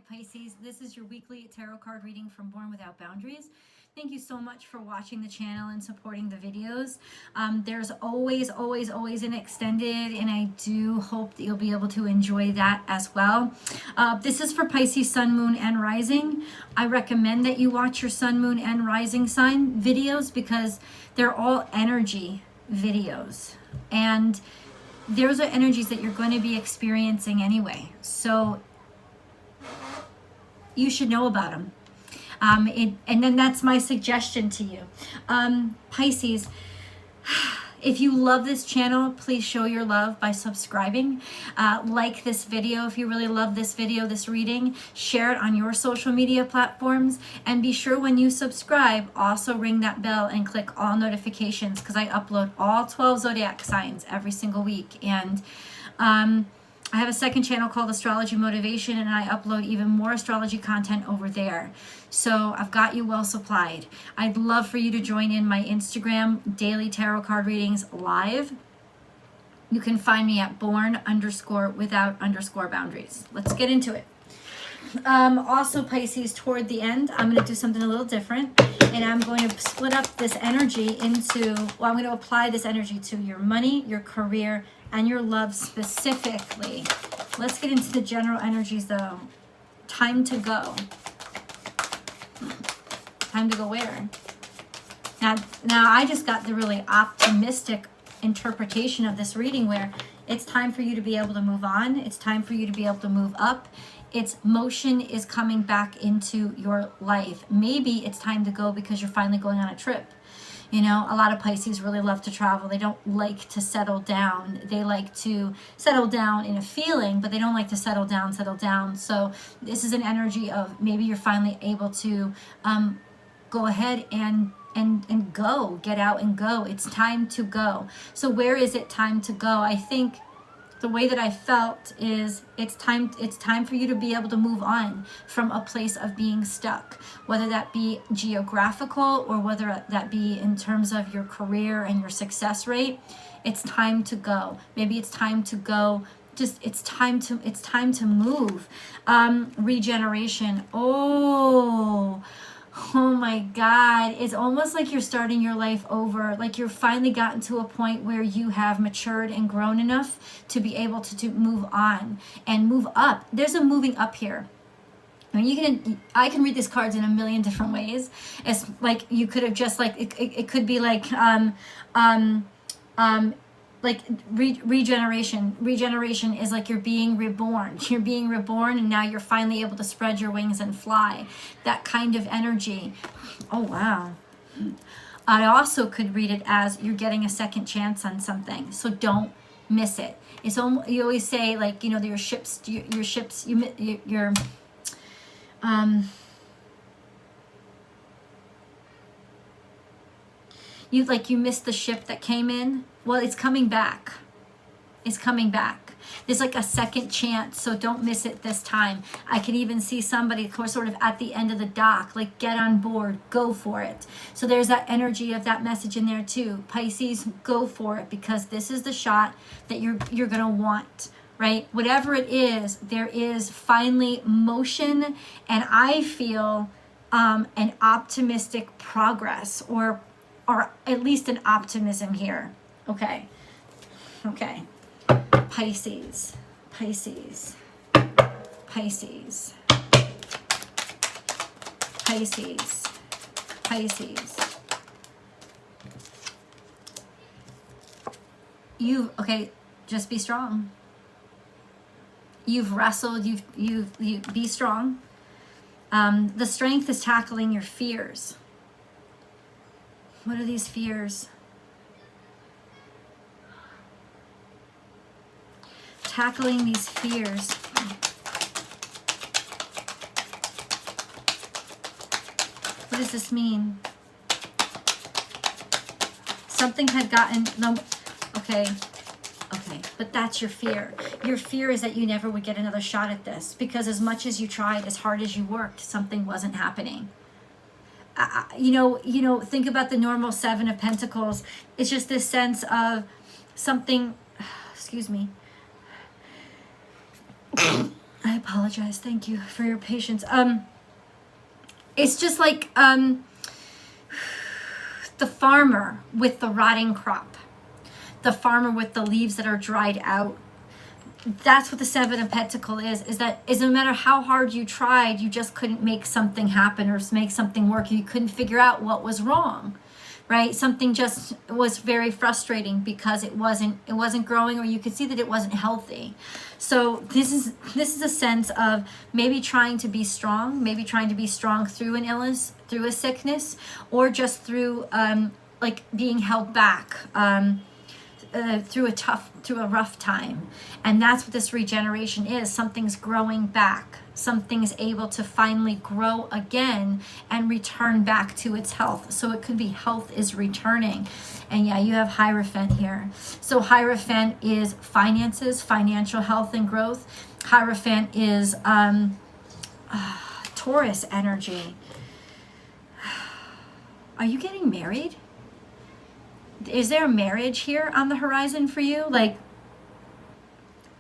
Pisces. This is your weekly tarot card reading from Born Without Boundaries. Thank you so much for watching the channel and supporting the videos. There's always an extended, and I do hope that you'll be able to enjoy that as well. This is for Pisces Sun, Moon, and Rising. I recommend that you watch your Sun, Moon, and Rising sign videos because they're all energy videos. And those are energies that you're going to be experiencing anyway. So you should know about them. And then that's my suggestion to you. Pisces, if you love this channel, please show your love by subscribing. Like this video if you really love this video, this reading. Share it on your social media platforms. And be sure when you subscribe, also ring that bell and click all notifications because I upload all 12 zodiac signs every single week. And I have a second channel called Astrology Motivation, and I upload even more astrology content over there. So I've got you well supplied. I'd love for you to join in my Instagram daily tarot card readings live. You can find me at born_without_boundaries. Let's get into it. Also, Pisces, toward the end, I'm going to do something a little different, and I'm going to split up this energy into, well, I'm going to apply this energy to your money, your career, and your love specifically. Let's get into the general energies, though. Time to go. Time to go where? Now I just got the really optimistic interpretation of this reading where it's time for you to be able to move on. It's time for you to be able to move up. It's motion is coming back into your life. Maybe it's time to go because you're finally going on a trip. You know, a lot of Pisces really love to travel. They don't like to settle down. They like to settle down in a feeling, but they don't like to settle down. So this is an energy of maybe you're finally able to go ahead and go, get out and go. It's time to go. So where is it time to go? I think the way that I felt is it's time for you to be able to move on from a place of being stuck, whether that be geographical or whether that be in terms of your career and your success rate. It's time to go. Maybe it's time to go. Just it's time to move. Regeneration. Oh my God, it's almost like you're starting your life over, like you're finally gotten to a point where you have matured and grown enough to be able to move on and move up. There's a moving up here. I mean, I can read these cards in a million different ways. It's like you could have just like, it could be like, regeneration. Regeneration is like you're being reborn. You're being reborn and now you're finally able to spread your wings and fly. That kind of energy. Oh, wow. I also could read it as you're getting a second chance on something. So don't miss it. It's almost, you always say like, you know, you missed the ship that came in. Well, it's coming back. It's coming back. There's like a second chance, so don't miss it this time. I can even see somebody, of course, sort of at the end of the dock, like get on board, go for it. So there's that energy of that message in there too. Pisces, go for it because this is the shot that you're gonna want, right? Whatever it is, there is finally motion, and I feel an optimistic progress or at least an optimism here. Okay. Pisces. Just be strong. You've wrestled, you be strong. The strength is tackling your fears. What are these fears? Tackling these fears. What does this mean? Something had gotten, no, okay, but that's your fear. Your fear is that you never would get another shot at this because as much as you tried, as hard as you worked, something wasn't happening. Think about the normal Seven of Pentacles. It's just this sense of something, excuse me. I apologize. Thank you for your patience. It's just like the farmer with the rotting crop, the farmer with the leaves that are dried out. That's what the Seven of Pentacles is that no matter how hard you tried, you just couldn't make something happen or make something work. You couldn't figure out what was wrong, right? Something just was very frustrating because it wasn't growing, or you could see that it wasn't healthy. So this is a sense of maybe trying to be strong, through an illness, through a sickness, or just through like being held back, through a rough time. And that's what this regeneration is. Something's growing back. Something's able to finally grow again and return back to its health. So it could be health is returning. And yeah, you have Hierophant here. So Hierophant is finances, financial health and growth. Hierophant is Taurus energy. Are you getting married? Is there a marriage here on the horizon for you? Like,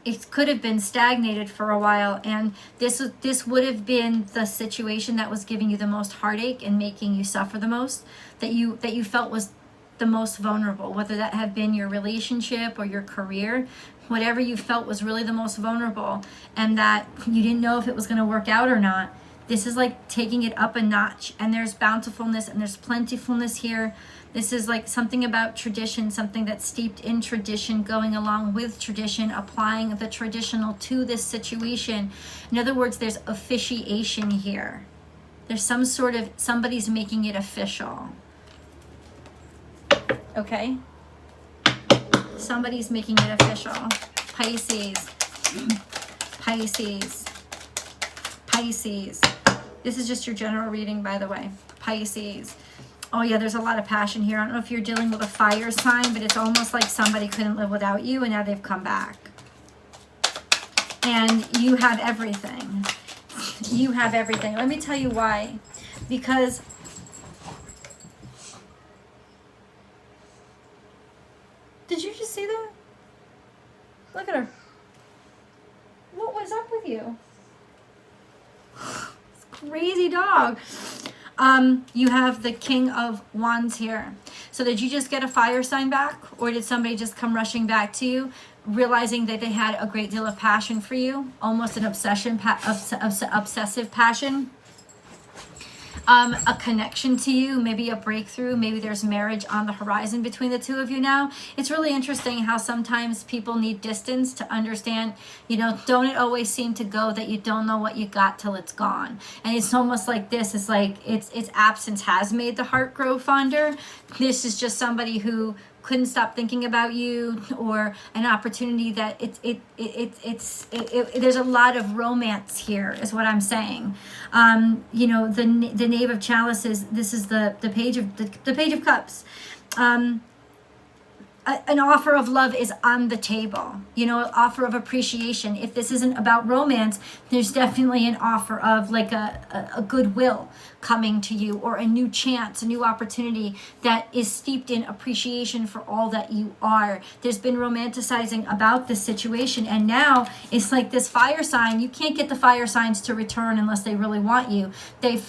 it could have been stagnated for a while, and this would have been the situation that was giving you the most heartache and making you suffer the most, that you felt was the most vulnerable, whether that have been your relationship or your career, whatever you felt was really the most vulnerable, and that you didn't know if it was going to work out or not. This is like taking it up a notch, and there's bountifulness and there's plentifulness here. This is like something about tradition, something that's steeped in tradition, going along with tradition, applying the traditional to this situation. In other words, there's officiation here. There's some sort of, somebody's making it official. Okay? Somebody's making it official. Pisces. Pisces. Pisces. This is just your general reading, by the way. Pisces. Oh yeah, there's a lot of passion here. I don't know if you're dealing with a fire sign, but it's almost like somebody couldn't live without you and now they've come back. And you have everything. You have everything. Let me tell you why. Because did you just see that? Look at her. What was up with you? Crazy dog. You have the King of Wands here. So did you just get a fire sign back, or did somebody just come rushing back to you, realizing that they had a great deal of passion for you, almost an obsessive passion? A connection to you, maybe a breakthrough, maybe there's marriage on the horizon between the two of you now. It's really interesting how sometimes people need distance to understand, you know, don't it always seem to go that you don't know what you got till it's gone. And it's almost like this, it's like its absence has made the heart grow fonder. This is just somebody who couldn't stop thinking about you, or an opportunity that there's a lot of romance here is what I'm saying. You know, the Knave of Chalices, this is the Page of Cups. An offer of love is on the table, you know, an offer of appreciation. If this isn't about romance, there's definitely an offer of like a goodwill coming to you, or a new chance, a new opportunity that is steeped in appreciation for all that you are. There's been romanticizing about this situation, and now it's like this fire sign. You can't get the fire signs to return unless they really want you. They've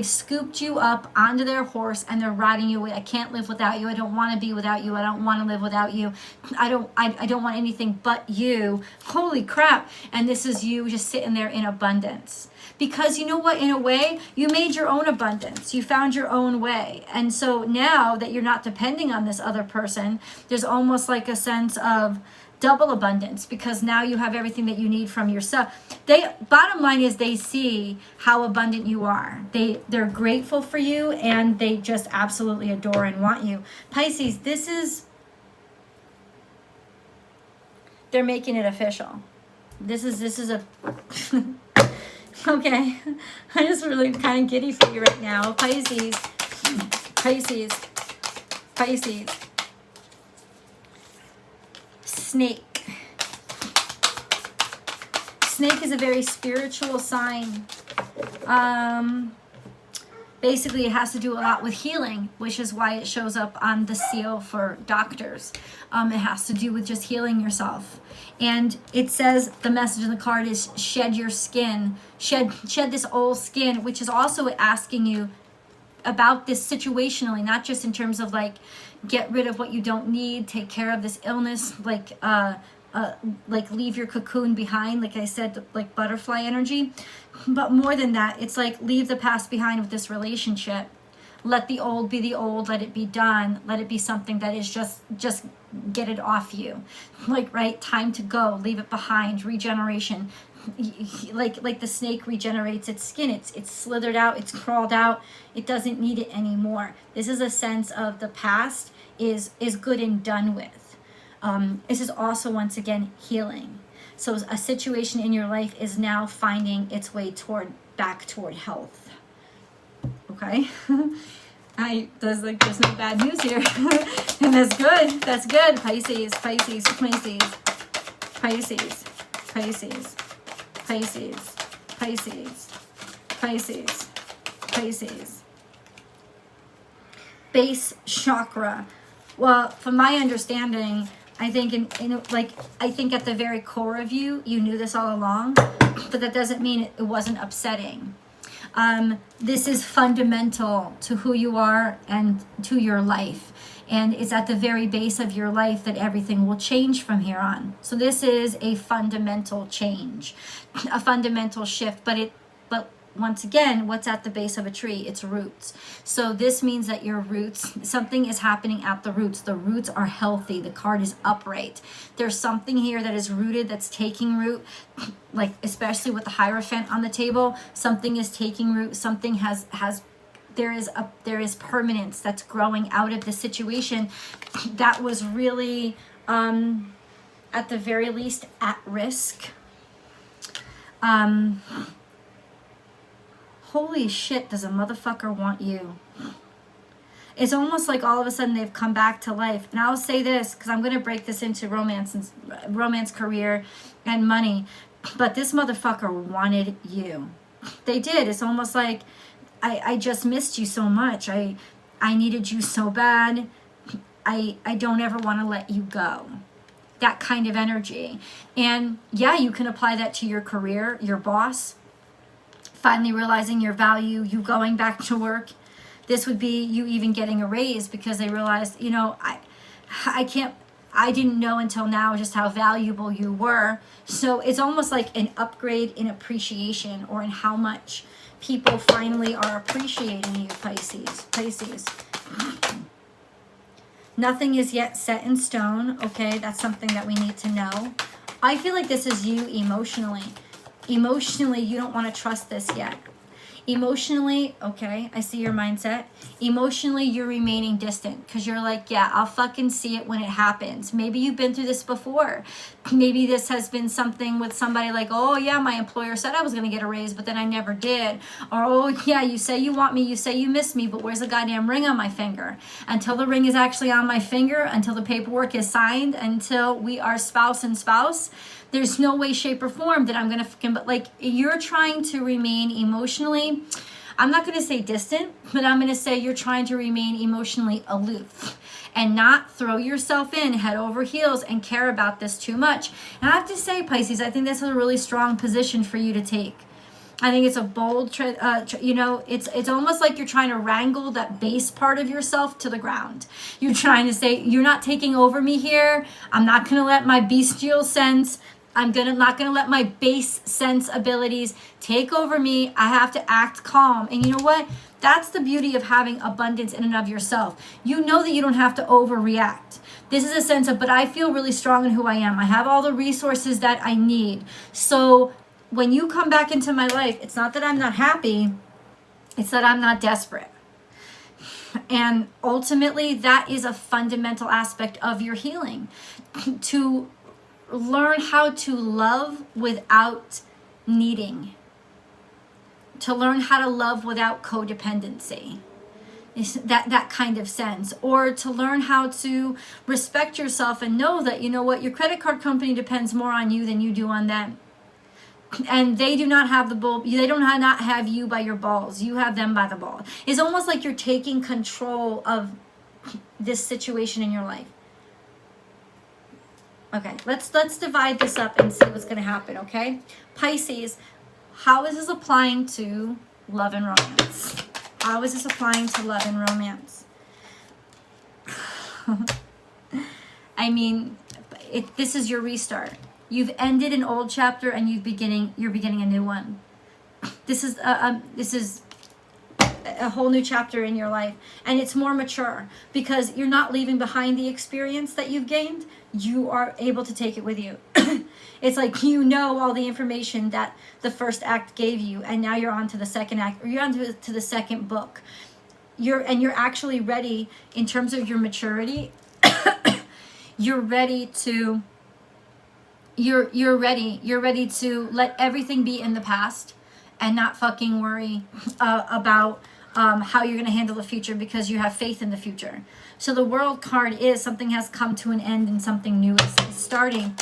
scooped you up onto their horse and they're riding you away. I can't live without you. I don't want to be without you. I don't want to live without you. I don't want anything but you. Holy crap. And this is you just sitting there in abundance. Because you know what, in a way, you made your own abundance. You found your own way. And so now that you're not depending on this other person, there's almost like a sense of double abundance, because now you have everything that you need from yourself. Bottom line is they see how abundant you are. They're grateful for you, and they just absolutely adore and want you. Pisces, they're making it official. This is a okay, I'm just really kind of giddy for you right now. Pisces. Snake. Snake is a very spiritual sign. Basically, it has to do a lot with healing, which is why it shows up on the seal for doctors. It has to do with just healing yourself. And it says, the message in the card is shed your skin, shed this old skin, which is also asking you about this situationally, not just in terms of like, get rid of what you don't need, take care of this illness, like leave your cocoon behind, like I said, like butterfly energy. But more than that, it's like leave the past behind with this relationship. Let the old be the old, let it be done, let it be something that is just get it off you. Like, right, time to go, leave it behind, regeneration. Like the snake regenerates its skin, it's slithered out, it's crawled out, it doesn't need it anymore. This is a sense of the past is good and done with. This is also, once again, healing. So a situation in your life is now finding its way back toward health. Okay? There's no bad news here. And that's good. That's good. Pisces, Pisces, Pisces, Pisces, Pisces, Pisces, Pisces, Pisces, Pisces. Base chakra. Well, from my understanding, I think I think at the very core of you, you knew this all along, but that doesn't mean it wasn't upsetting. This is fundamental to who you are and to your life. And it's at the very base of your life that everything will change from here on. So this is a fundamental change, a fundamental shift, but once again, what's at the base of a tree? It's roots. So this means that your roots, something is happening at the roots. The roots are healthy. The card is upright. There's something here that is rooted, that's taking root, like especially with the Hierophant on the table. Something is taking root. Something there is permanence that's growing out of the situation that was really, at the very least, at risk. Holy shit, does a motherfucker want you? It's almost like all of a sudden they've come back to life. And I'll say this, because I'm going to break this into romance, career, and money. But this motherfucker wanted you. They did. It's almost like, I just missed you so much. I needed you so bad. I don't ever want to let you go. That kind of energy. And yeah, you can apply that to your career, your boss. Finally realizing your value, you going back to work. This would be you even getting a raise because they realized, I didn't know until now just how valuable you were. So it's almost like an upgrade in appreciation, or in how much people finally are appreciating you, Pisces. Pisces. Nothing is yet set in stone. Okay, that's something that we need to know. I feel like this is you emotionally. Emotionally, you don't want to trust this yet. Emotionally, okay, I see your mindset. Emotionally, you're remaining distant because you're like, yeah, I'll fucking see it when it happens. Maybe you've been through this before. Maybe this has been something with somebody like, oh yeah, my employer said I was going to get a raise, but then I never did. Or, oh yeah, you say you want me, you say you miss me, but where's the goddamn ring on my finger? Until the ring is actually on my finger, until the paperwork is signed, until we are spouse and spouse, there's no way, shape, or form that I'm going to, but like, you're trying to remain emotionally, I'm not going to say distant, but I'm going to say you're trying to remain emotionally aloof and not throw yourself in head over heels and care about this too much. And I have to say, Pisces, I think that's a really strong position for you to take. I think it's a bold, it's almost like you're trying to wrangle that base part of yourself to the ground. You're trying to say, you're not taking over me here. I'm not going to let my bestial sense, not going to let my base sense abilities take over me. I have to act calm. And you know what? That's the beauty of having abundance in and of yourself. You know that you don't have to overreact. This is a sense of, but I feel really strong in who I am. I have all the resources that I need. So when you come back into my life, it's not that I'm not happy. It's that I'm not desperate. And ultimately, that is a fundamental aspect of your healing. To learn how to love without needing. To learn how to love without codependency. That kind of sense. Or to learn how to respect yourself and know that, you know what, your credit card company depends more on you than you do on them. And they do not have the bull. They don't not have you by your balls. You have them by the ball. It's almost like you're taking control of this situation in your life. Okay, let's divide this up and see what's going to happen, okay? Pisces, how is this applying to love and romance? How is this applying to love and romance? I mean, this is your restart. You've ended an old chapter and you're beginning a new one. This is a whole new chapter in your life, and it's more mature because you're not leaving behind the experience that you've gained. You are able to take it with you. It's like you know all the information that the first act gave you, and now you're on to the second act, or you're on to the second book. You're actually ready in terms of your maturity. You're ready to you're ready to let everything be in the past and not fucking worry about how you're going to handle the future, because you have faith in the future. So the World card is something has come to an end and something new is starting.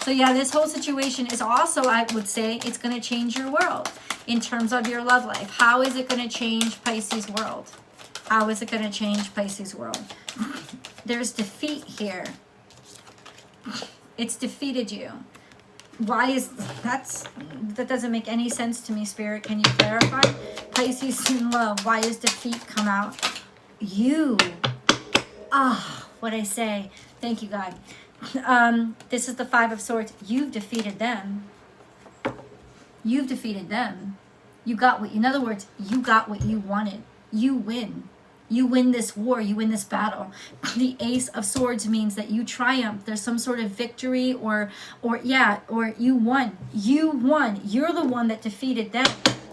So yeah, this whole situation is also, I would say, it's going to change your world in terms of your love life. How is it going to change Pisces' world? How is it going to change Pisces' world? There's defeat here. It's defeated you. Why is that doesn't make any sense to me, Spirit. Can you clarify? Pisces in love. Why is defeat come out? You. What I say. Thank you, God. This is the Five of Swords. You've defeated them. You've defeated them. You got what, in other words, you got what you wanted. You win. You win this war. You win this battle. The Ace of Swords means that you triumph. There's some sort of victory or you won. You won. You're the one that defeated them.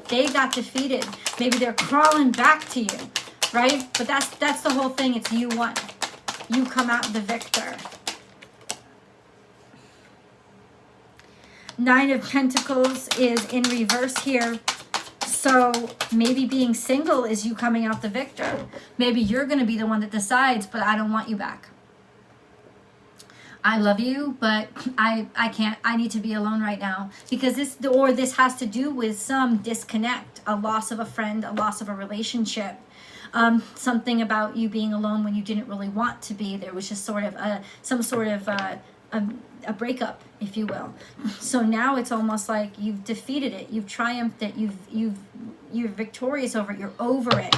They got defeated. Maybe they're crawling back to you, right? But that's the whole thing. It's you won. You come out the victor. Nine of Pentacles is in reverse here. So maybe being single is you coming out the victor. Maybe you're going to be the one that decides, but I don't want you back. I love you, but I can't. I need to be alone right now, because this has to do with some disconnect, a loss of a friend, a loss of a relationship, something about you being alone when you didn't really want to be. There was just sort of a breakup, if you will. So now it's almost like you've defeated it, you've triumphed it, you're victorious over it, you're over it.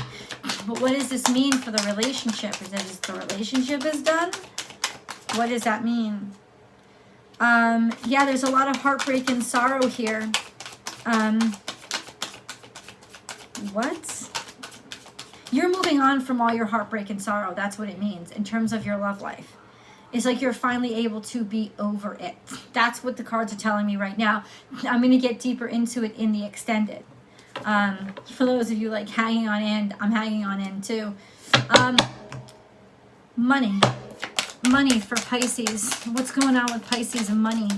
But what does this mean for the relationship? Is it the relationship is done? What does that mean? Yeah, there's a lot of heartbreak and sorrow here. What? You're moving on from all your heartbreak and sorrow. That's what it means in terms of your love life. It's like you're finally able to be over it. That's what the cards are telling me right now. I'm going to get deeper into it in the extended. For those of you like hanging on end, I'm hanging on end too. Money. Money for Pisces. What's going on with Pisces and money?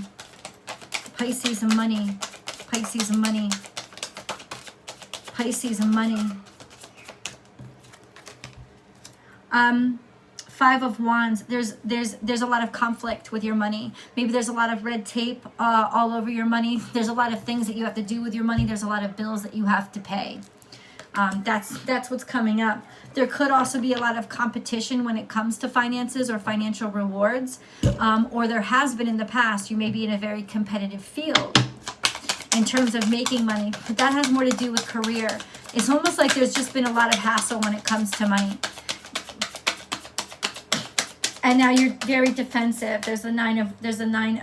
Pisces and money. Pisces and money. Pisces and money. Five of Wands. There's a lot of conflict with your money. Maybe there's a lot of red tape all over your money. There's a lot of things that you have to do with your money. There's a lot of bills that you have to pay. That's what's coming up. There could also be a lot of competition when it comes to finances or financial rewards, or there has been in the past. You may be in a very competitive field in terms of making money, but that has more to do with career. It's almost like there's just been a lot of hassle when it comes to money. And now you're very defensive. There's the nine of the Nine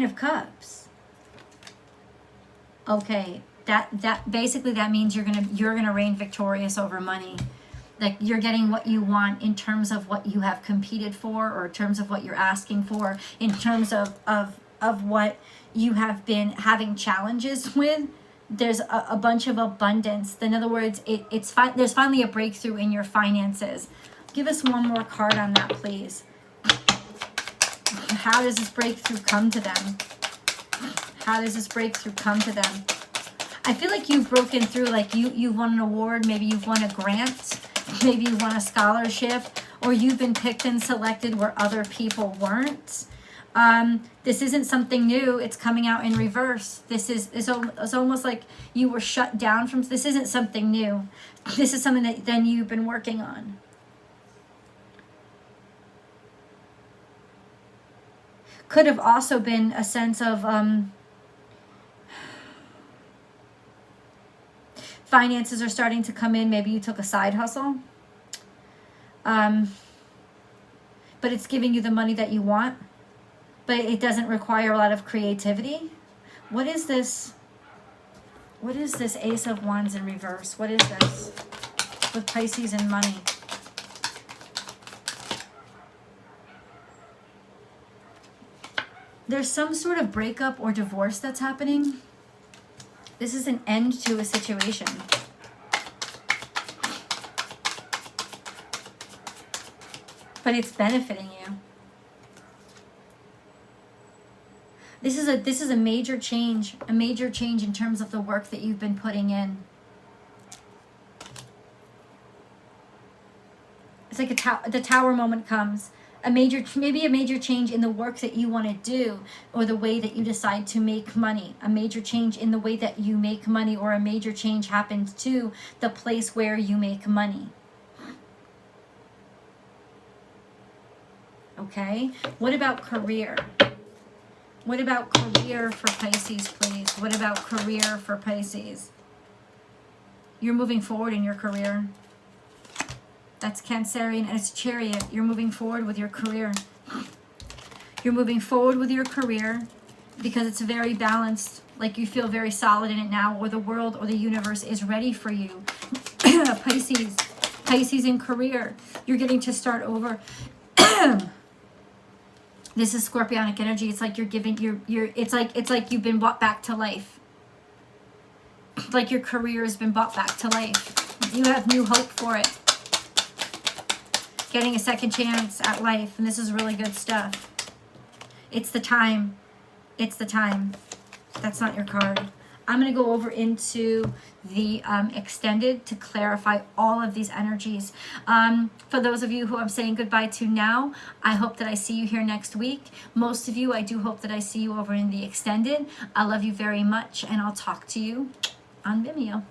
of Cups. Okay, that basically that means you're gonna reign victorious over money. Like you're getting what you want in terms of what you have competed for, or in terms of what you're asking for, in terms of what you have been having challenges with. There's a bunch of abundance. In other words, there's finally a breakthrough in your finances. Give us one more card on that, please. How does this breakthrough come to them? How does this breakthrough come to them? I feel like you've broken through, like you've won an award, maybe you've won a grant, maybe you won a scholarship, or you've been picked and selected where other people weren't. This isn't something new. It's coming out in reverse. It's almost like you were shut down from, this isn't something new. This is something that then you've been working on. Could have also been a sense of finances are starting to come in. Maybe you took a side hustle. But it's giving you the money that you want. But it doesn't require a lot of creativity. What is this? What is this Ace of Wands in reverse? What is this? With Pisces and money. There's some sort of breakup or divorce that's happening. This is an end to a situation. But it's benefiting you. This is a major change in terms of the work that you've been putting in. It's like the tower moment comes. Maybe a major change in the work that you want to do, or the way that you decide to make money. A major change in the way that you make money, or a major change happens to the place where you make money. Okay? What about career? What about career for Pisces, please? What about career for Pisces? You're moving forward in your career. That's Cancerian, and it's Chariot. You're moving forward with your career. You're moving forward with your career because it's very balanced. Like you feel very solid in it now, or the world or the universe is ready for you. Pisces in career. You're getting to start over. This is Scorpionic energy. It's like you're giving it's like you've been brought back to life. Like your career has been brought back to life. You have new hope for it. Getting a second chance at life, and this is really good stuff. It's the time. It's the time. That's not your card. I'm going to go over into the extended to clarify all of these energies. For those of you who I'm saying goodbye to now, I hope that I see you here next week. Most of you, I do hope that I see you over in the extended. I love you very much, and I'll talk to you on Vimeo.